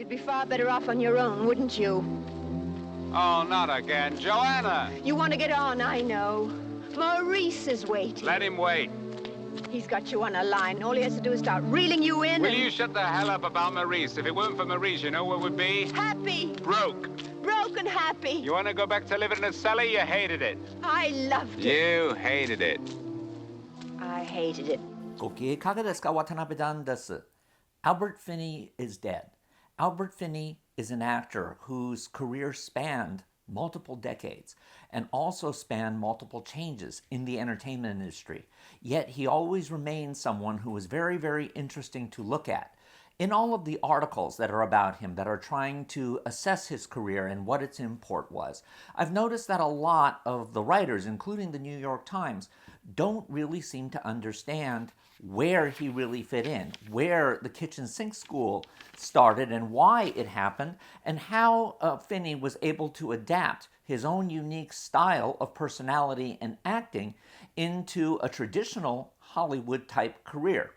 You'd be far better off on your own, wouldn't you? Oh, not again. Joanna! You want to get on, I know. Maurice is waiting. Let him wait. He's got you on a line. All he has to do is start reeling you in. Will you shut the hell up about Maurice? If it weren't for Maurice, you know what would be? Happy. Broke. Broke and happy. You want to go back to living in a cellar? You hated it. I loved it. You hated it. I hated it. ご機嫌いかがですか？渡辺ダンです。Albert Finney is dead. Albert Finney is an actor whose career spanned multiple decades and also spanned multiple changes in the entertainment industry. Yet he always remained someone who was very, very interesting to look at. In all of the articles that are about him that are trying to assess his career and what its import was, I've noticed that a lot of the writers, including the New York Times, don't really seem to understand where he really fit in, where the kitchen sink school started and why it happened, and how Finney was able to adapt his own unique style of personality and acting into a traditional Hollywood-type career.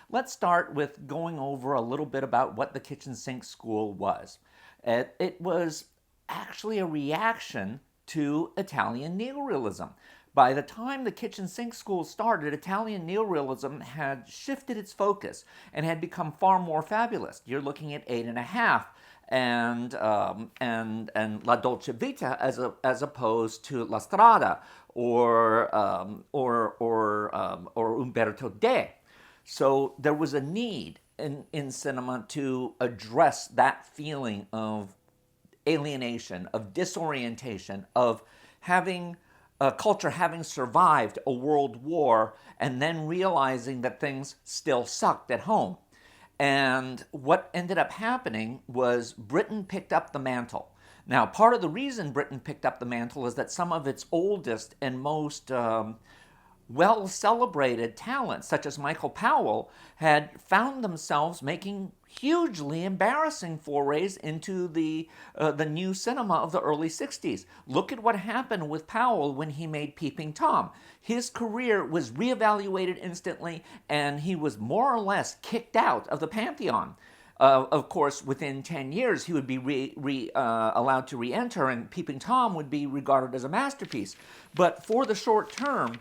Let's start with going over a little bit about what the kitchen sink school was. It was actually a reaction to Italian Neo Realism. By the time the kitchen sink school started, Italian Neo Realism had shifted its focus and had become far more fabulous. You're looking at 8.5 and La Dolce Vita as opposed to La Strada or Umberto De. So there was a need in cinema to address that feeling of alienation, of disorientation, of having culture having survived a world war and then realizing that things still sucked at home. And what ended up happening was Britain picked up the mantle. Now, part of the reason Britain picked up the mantle is that some of its oldest and most well-celebrated talents, such as Michael Powell, had found themselves making hugely embarrassing forays into the new cinema of the early 60s. Look at what happened with Powell when he made Peeping Tom. His career was reevaluated instantly, and he was more or less kicked out of the pantheon. Of course, within 10 years, he would be allowed to re-enter, and Peeping Tom would be regarded as a masterpiece. But for the short term,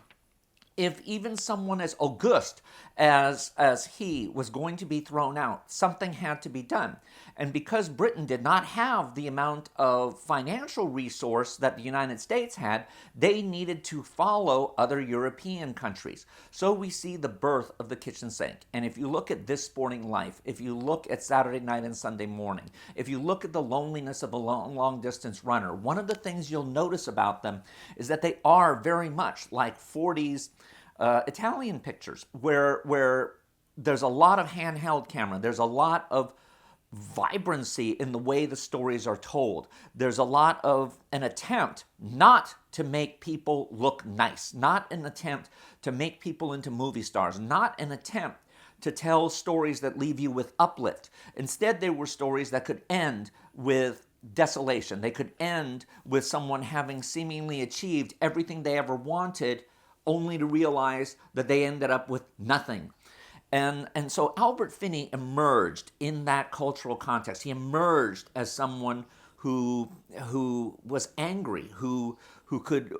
if even someone as august as he was going to be thrown out, something had to be done. And because Britain did not have the amount of financial resource that the United States had, they needed to follow other European countries. So we see the birth of the kitchen sink. And if you look at This Sporting Life, if you look at Saturday Night and Sunday Morning, if you look at The Loneliness of a Long Distance Runner, one of the things you'll notice about them is that they are very much like 40s Italian pictures where there's a lot of handheld camera. There's a lot of vibrancy in the way the stories are told. There's a lot of an attempt not to make people look nice, not an attempt to make people into movie stars, not an attempt to tell stories that leave you with uplift. Instead, they were stories that could end with desolation. They could end with someone having seemingly achieved everything they ever wanted, only to realize that they ended up with nothing. And so Albert Finney emerged in that cultural context. He emerged as someone who was angry, who could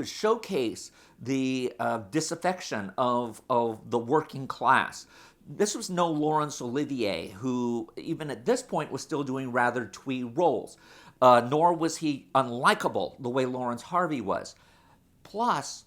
showcase the disaffection of the working class. This was no Laurence Olivier, who even at this point was still doing rather twee roles, nor was he unlikable the way Lawrence Harvey was. Plus,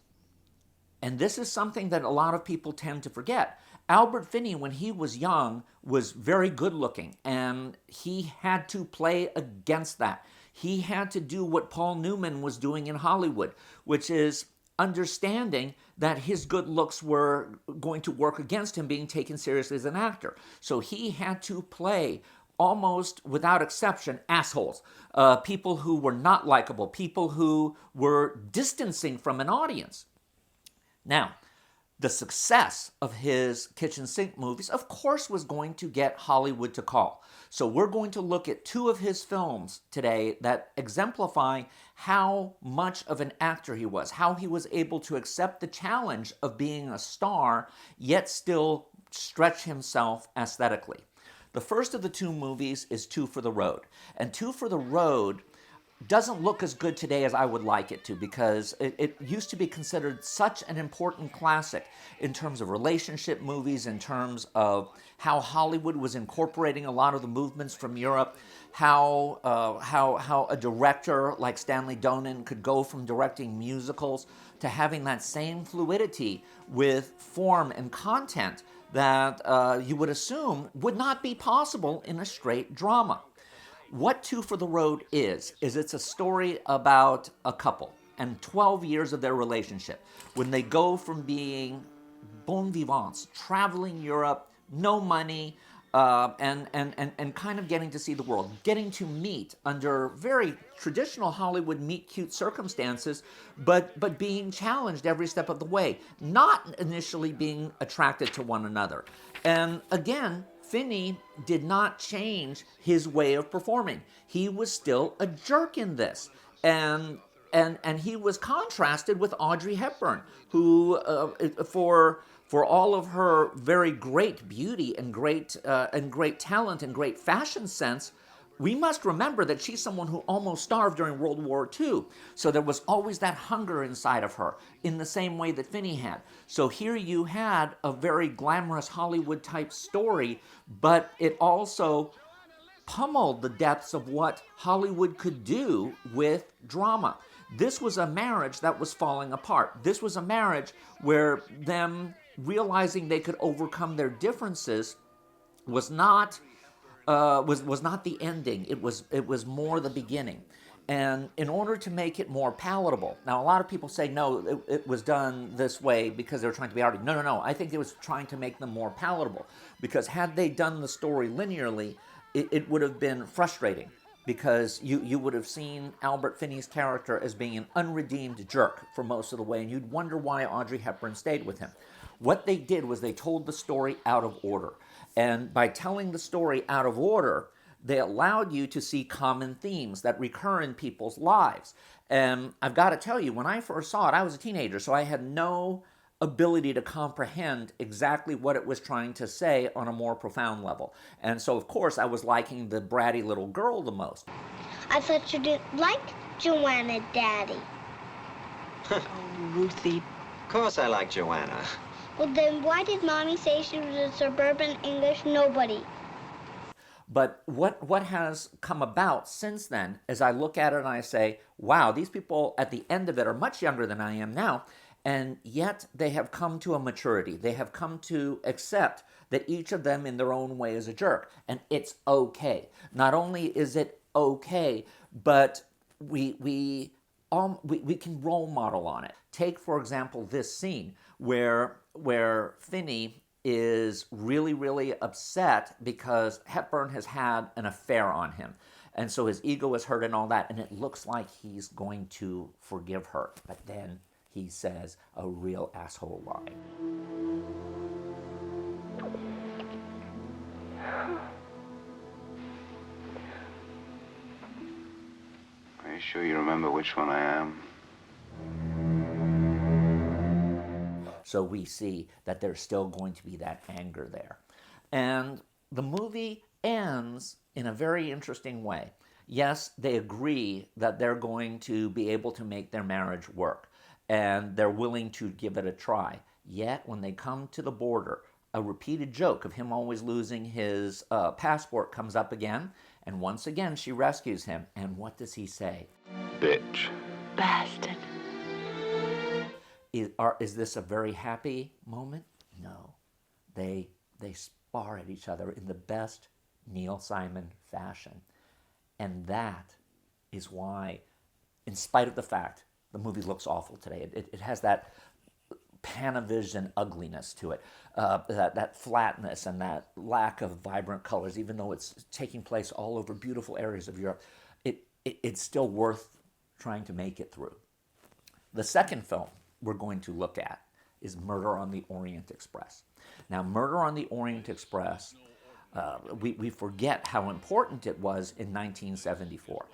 and this is something that a lot of people tend to forget, Albert Finney, when he was young, was very good looking, and he had to play against that. He had to do what Paul Newman was doing in Hollywood, which is understanding that his good looks were going to work against him being taken seriously as an actor. So he had to play, almost without exception, assholes, people who were not likable, people who were distancing from an audience. Now, the success of his kitchen sink movies, of course, was going to get Hollywood to call. So we're going to look at two of his films today that exemplify how much of an actor he was, how he was able to accept the challenge of being a star, yet still stretch himself aesthetically. The first of the two movies is Two for the Road. And Two for the Road doesn't look as good today as I would like it to, because it used to be considered such an important classic in terms of relationship movies, in terms of how Hollywood was incorporating a lot of the movements from Europe, how a director like Stanley Donen could go from directing musicals to having that same fluidity with form and content that you would assume would not be possible in a straight drama. What Two for the Road is it's a story about a couple and 12 years of their relationship, when they go from being bon vivants, traveling Europe, no money, and kind of getting to see the world, getting to meet under very traditional Hollywood meet-cute circumstances, but being challenged every step of the way, not initially being attracted to one another. And again, Finney did not change his way of performing. He was still a jerk in this. And he was contrasted with Audrey Hepburn, who, for all of her very great beauty and great talent and great fashion sense, we must remember that she's someone who almost starved during World War II. So there was always that hunger inside of her, in the same way that Finney had. So here you had a very glamorous Hollywood-type story, but it also pummeled the depths of what Hollywood could do with drama. This was a marriage that was falling apart. This was a marriage where them realizing they could overcome their differences was not the ending. It was more the beginning. And in order to make it more palatable, now a lot of people say no, it was done this way because they were trying to be arty. No. I think it was trying to make them more palatable, because had they done the story linearly, it would have been frustrating, because you would have seen Albert Finney's character as being an unredeemed jerk for most of the way, and you'd wonder why Audrey Hepburn stayed with him. What they did was they told the story out of order. And by telling the story out of order, they allowed you to see common themes that recur in people's lives. And I've got to tell you, when I first saw it, I was a teenager, so I had no ability to comprehend exactly what it was trying to say on a more profound level. And so, of course, I was liking the bratty little girl the most. I thought you didn't like Joanna, Daddy. Oh, Ruthie. Of course I like Joanna. Well, then why did Mommy say she was a suburban English nobody? But what has come about since then, as I look at it and I say, wow, these people at the end of it are much younger than I am now, and yet they have come to a maturity. They have come to accept that each of them in their own way is a jerk, and it's okay. Not only is it okay, but we can role model on it. Take, for example, this scene where Finney is really, really upset because Hepburn has had an affair on him. And so his ego is hurt and all that, and it looks like he's going to forgive her. But then he says a real asshole line. Are you sure you remember which one I am? So we see that there's still going to be that anger there. And the movie ends in a very interesting way. Yes, they agree that they're going to be able to make their marriage work, and they're willing to give it a try. Yet, when they come to the border, a repeated joke of him always losing his passport comes up again, and once again she rescues him. And what does he say? Bitch. Bastard. Is this a very happy moment? No. They spar at each other in the best Neil Simon fashion. And that is why, in spite of the fact the movie looks awful today, it has that Panavision ugliness to it, that flatness and that lack of vibrant colors, even though it's taking place all over beautiful areas of Europe, it's still worth trying to make it through. The second film we're going to look at is Murder on the Orient Express. Now, Murder on the Orient Express, we forget how important it was in 1974.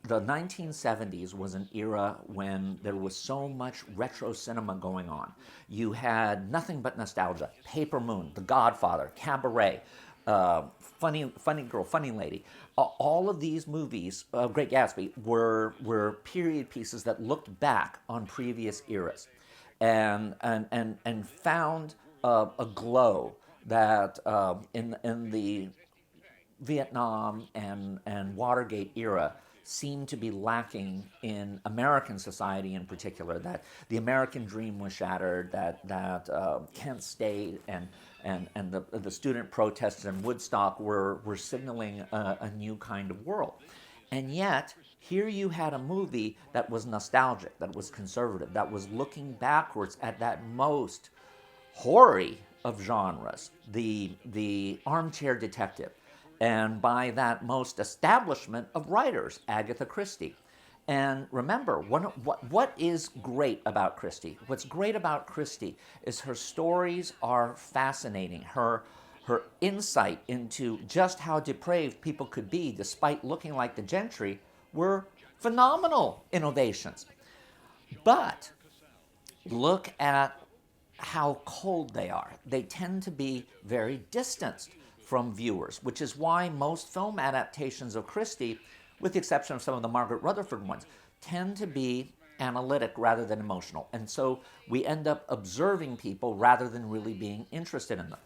The 1970s was an era when there was so much retro cinema going on. You had nothing but nostalgia. Paper Moon, The Godfather, Cabaret, Funny Girl, Funny Lady. All of these movies, Great Gatsby, were period pieces that looked back on previous eras, and found a glow that in the Vietnam and Watergate era seemed to be lacking in American society in particular. That the American dream was shattered. That Kent State and the student protests in Woodstock were signaling a new kind of world. And yet, here you had a movie that was nostalgic, that was conservative, that was looking backwards at that most hoary of genres, the armchair detective, and by that most establishment of writers, Agatha Christie. And remember, what is great about Christie? What's great about Christie is her stories are fascinating. Her insight into just how depraved people could be despite looking like the gentry were phenomenal innovations. But look at how cold they are. They tend to be very distanced from viewers, which is why most film adaptations of Christie, with the exception of some of the Margaret Rutherford ones, tend to be analytic rather than emotional. And so we end up observing people rather than really being interested in them.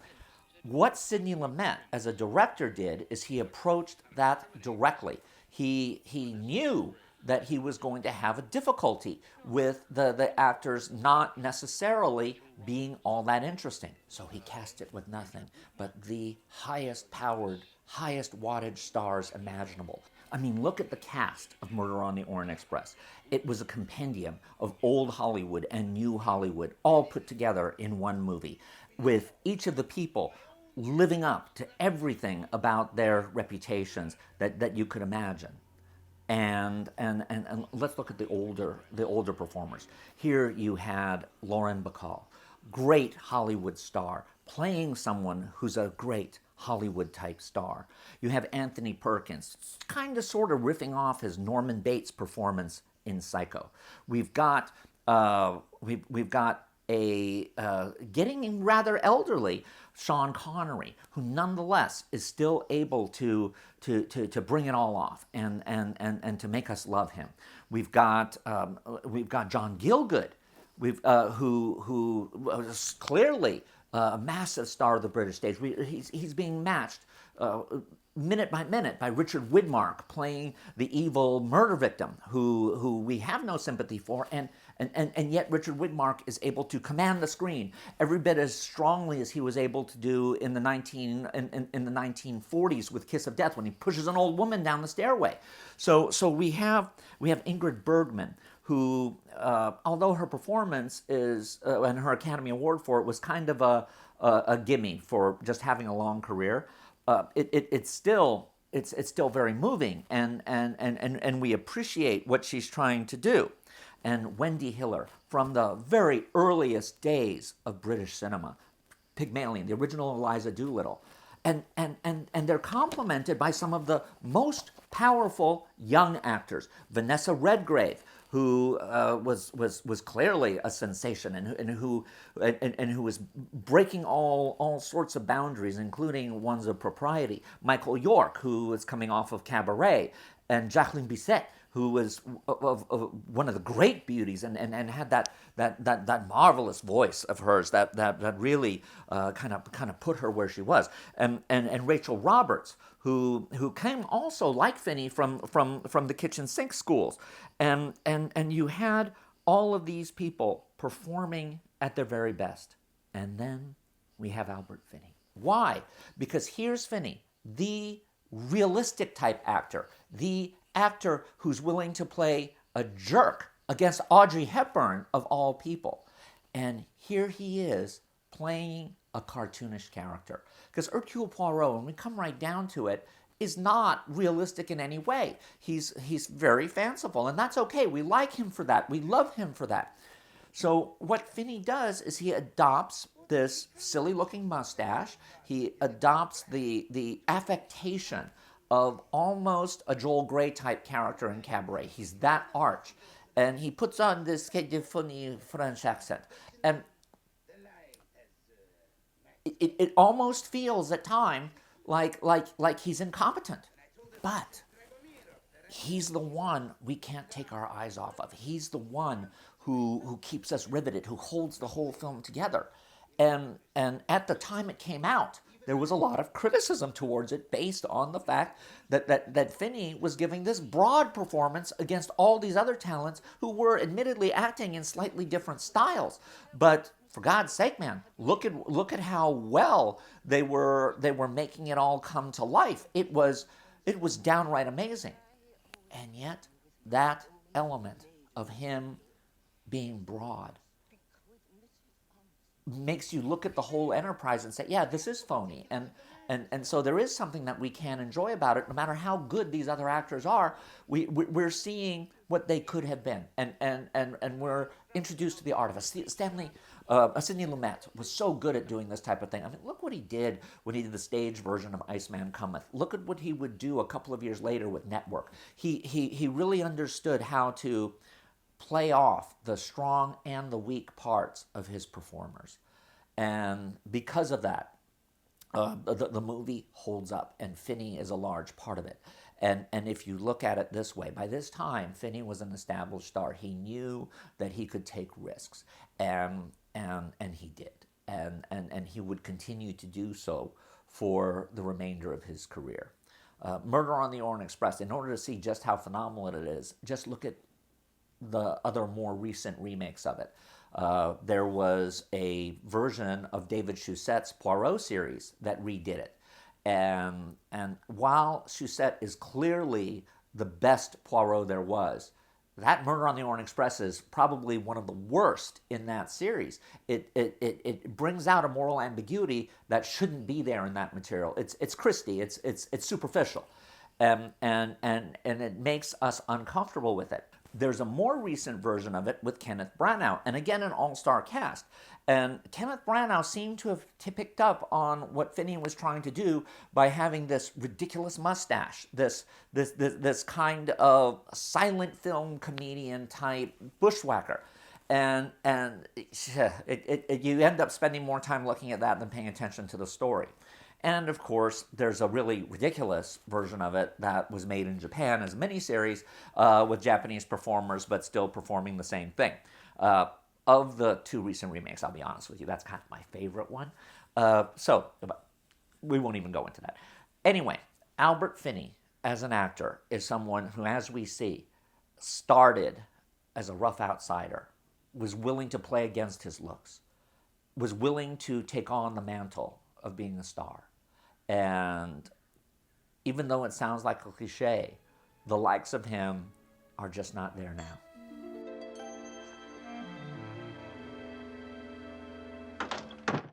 What Sidney Lumet as a director did is he approached that directly. He knew that he was going to have a difficulty with the actors not necessarily being all that interesting. So he cast it with nothing but the highest powered, highest wattage stars imaginable. I mean, look at the cast of Murder on the Orient Express. It was a compendium of old Hollywood and new Hollywood all put together in one movie, with each of the people living up to everything about their reputations that you could imagine. And let's look at the older performers. Here you had Lauren Bacall, great Hollywood star, playing someone who's a great Hollywood type star. You have Anthony Perkins, kind of sort of riffing off his Norman Bates performance in Psycho. We've got a getting rather elderly Sean Connery, who nonetheless is still able to bring it all off and to make us love him. We've got John Gielgud, who was clearly a massive star of the British stage. He's being matched minute by minute by Richard Widmark playing the evil murder victim who we have no sympathy for, and yet Richard Widmark is able to command the screen every bit as strongly as he was able to do in the 1940s with Kiss of Death when he pushes an old woman down the stairway. So we have Ingrid Bergman, who although her performance is and her Academy Award for it was kind of a gimme for just having a long career, it's still very moving, and we appreciate what she's trying to do. And Wendy Hiller, from the very earliest days of British cinema, Pygmalion, the original Eliza Doolittle, and they're complemented by some of the most powerful young actors. Vanessa Redgrave, who was clearly a sensation and who was breaking all sorts of boundaries, including ones of propriety. Michael York, who was coming off of Cabaret, and Jacqueline Bisset, who was one of the great beauties and had that marvelous voice of hers that really kind of put her where she was, and Rachel Roberts, who came also like Finney from the kitchen sink schools, and you had all of these people performing at their very best, and then we have Albert Finney. Why? Because here's Finney, the realistic type actor, the actor who's willing to play a jerk against Audrey Hepburn of all people. And here he is playing a cartoonish character. Because Hercule Poirot, when we come right down to it, is not realistic in any way. He's very fanciful, and that's okay. We like him for that. We love him for that. So what Finney does is he adopts this silly-looking mustache. He adopts the affectation of almost a Joel Grey type character in Cabaret. He's that arch. And he puts on this funny French accent. And it almost feels at times like he's incompetent. But he's the one we can't take our eyes off of. He's the one who keeps us riveted, who holds the whole film together. And at the time it came out, there was a lot of criticism towards it based on the fact that Finney was giving this broad performance against all these other talents who were admittedly acting in slightly different styles. But for God's sake, man, look at how well they were making it all come to life. It was downright amazing. And yet, that element of him being broad makes you look at the whole enterprise and say, yeah, this is phony. And so there is something that we can enjoy about it. No matter how good these other actors are, we're seeing what they could have been. And we're introduced to the art of it. Sidney Lumet was so good at doing this type of thing. I mean, look what he did when he did the stage version of Iceman Cometh. Look at what he would do a couple of years later with Network. He really understood how to play off the strong and the weak parts of his performers. And because of that, the movie holds up, and Finney is a large part of it. And if you look at it this way, by this time, Finney was an established star. He knew that he could take risks, and he did. And he would continue to do so for the remainder of his career. Murder on the Orient Express, in order to see just how phenomenal it is, just look at the other more recent remakes of it. There was a version of David Choussette's Poirot series that redid it. And while Chousette is clearly the best Poirot there was, that Murder on the Orient Express is probably one of the worst in that series. It brings out a moral ambiguity that shouldn't be there in that material. It's Christie. It's superficial, and it makes us uncomfortable with it. There's a more recent version of it with Kenneth Branagh, and again an all-star cast. And Kenneth Branagh seemed to have picked up on what Finney was trying to do by having this ridiculous mustache, this kind of silent film comedian type bushwhacker. And you end up spending more time looking at that than paying attention to the story. And of course, there's a really ridiculous version of it that was made in Japan as a miniseries with Japanese performers, but still performing the same thing. Of the two recent remakes, I'll be honest with you, that's kind of my favorite one. So we won't even go into that. Anyway, Albert Finney, as an actor, is someone who, as we see, started as a rough outsider, was willing to play against his looks, was willing to take on the mantle of being a star. And even though it sounds like a cliche, the likes of him are just not there now.